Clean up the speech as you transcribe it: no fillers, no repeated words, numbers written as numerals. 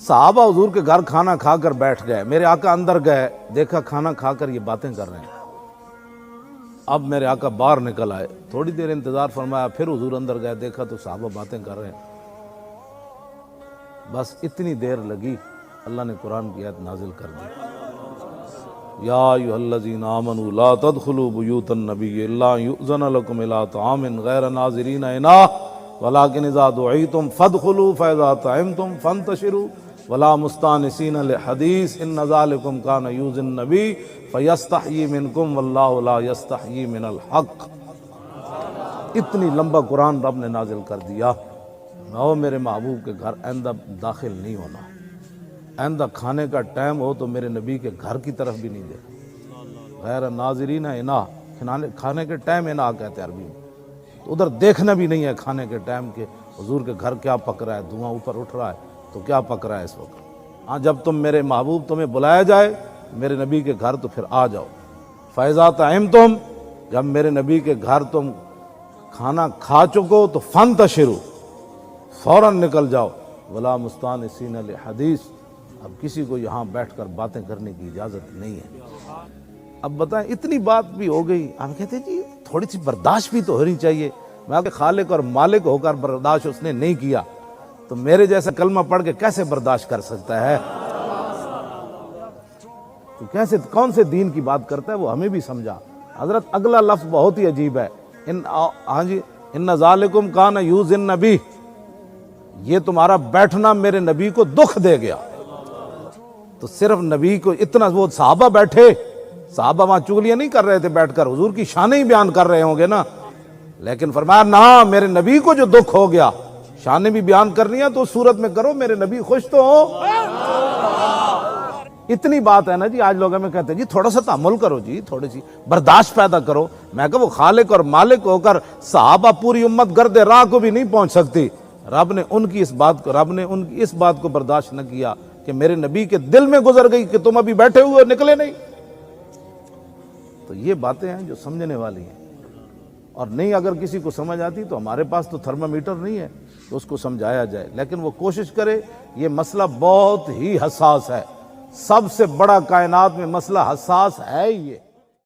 صحابہ حضور کے گھر کھانا کھا کر بیٹھ گئے، میرے آقا اندر گئے، دیکھا کھانا کھا کر یہ باتیں کر رہے ہیں۔ اب میرے آقا باہر نکل آئے، تھوڑی دیر انتظار فرمایا، پھر حضور اندر گئے، دیکھا تو صحابہ باتیں کر رہے ہیں۔ بس اتنی دیر لگی، اللہ نے قرآن کی آیت نازل کر دی، یا ایھا الذین آمنوا لا تدخلوا بیوت النبی الا یؤذن لکم الی طعام غیر ناظرین اناہ ولکن اذا دعیتم فادخلوا فاذا طعمتم فانتشروا ولا مستانسین لحدیث ان ذلکم کان یؤذی النبی فیستحیی منکم واللہ لا یستحیی من الحق۔ اتنی لمبا قرآن رب نے نازل کر دیا، او میرے محبوب کے گھر آئندہ داخل نہیں ہونا، آئندہ کھانے کا ٹائم ہو تو میرے نبی کے گھر کی طرف بھی نہیں دیکھنا، غیر ناظرین اناہ، کھانے کے ٹائم اناہ کہتے ہیں عربی میں، تو ادھر دیکھنا بھی نہیں ہے کھانے کے ٹائم کے حضور کے گھر کیا پک رہا ہے، دھواں اوپر اٹھ رہا ہے تو کیا پک رہا ہے اس وقت۔ ہاں جب تم میرے محبوب تمہیں بلایا جائے میرے نبی کے گھر تو پھر آ جاؤ، فَإِذَا طَعِمْتُمْ، جب میرے نبی کے گھر تم کھانا کھا چکو تو فَانْتَشِرُوا، فوراً نکل جاؤ، وَلَا مُسْتَأْنِسِينَ لِحَدِيثٍ، اب کسی کو یہاں بیٹھ کر باتیں کرنے کی اجازت نہیں ہے۔ اب بتائیں اتنی بات بھی ہو گئی، ہم کہتے ہیں جی تھوڑی سی برداشت بھی تو ہونی چاہیے، میں آپ کے خالق اور مالک ہو کر برداشت اس نے نہیں کیا تو میرے جیسا کلمہ پڑھ کے کیسے برداشت کر سکتا ہے؟ تو کیسے کون سے دین کی بات کرتا ہے وہ ہمیں بھی سمجھا۔ حضرت اگلا لفظ بہت ہی عجیب ہے، ہاں جی، ان ذالکم کان یؤذی النبی، یہ تمہارا بیٹھنا میرے نبی کو دکھ دے گیا۔ تو صرف نبی کو اتنا، وہ صحابہ بیٹھے، صحابہ وہاں چغلیاں نہیں کر رہے تھے بیٹھ کر، حضور کی شانیں ہی بیان کر رہے ہوں گے نا، لیکن فرمایا نہ، میرے نبی کو جو دکھ ہو گیا، شانیں بھی بیان کرنی ہے تو اس صورت میں کرو، میرے نبی خوش تو ہو۔ اتنی بات ہے نا جی، آج لوگ ہمیں کہتے ہیں جی تھوڑا سا تحمل کرو جی، تھوڑی سی برداشت پیدا کرو۔ میں کہ وہ خالق اور مالک ہو کر صحابہ پوری امت گرد راہ کو بھی نہیں پہنچ سکتی، رب نے ان کی اس بات کو برداشت نہ کیا کہ میرے نبی کے دل میں گزر گئی کہ تم ابھی بیٹھے ہوئے نکلے نہیں۔ تو یہ باتیں ہیں جو سمجھنے والی ہیں، اور نہیں اگر کسی کو سمجھ آتی تو ہمارے پاس تو تھرمامیٹر نہیں ہے تو اس کو سمجھایا جائے، لیکن وہ کوشش کرے۔ یہ مسئلہ بہت ہی حساس ہے، سب سے بڑا کائنات میں مسئلہ حساس ہے یہ۔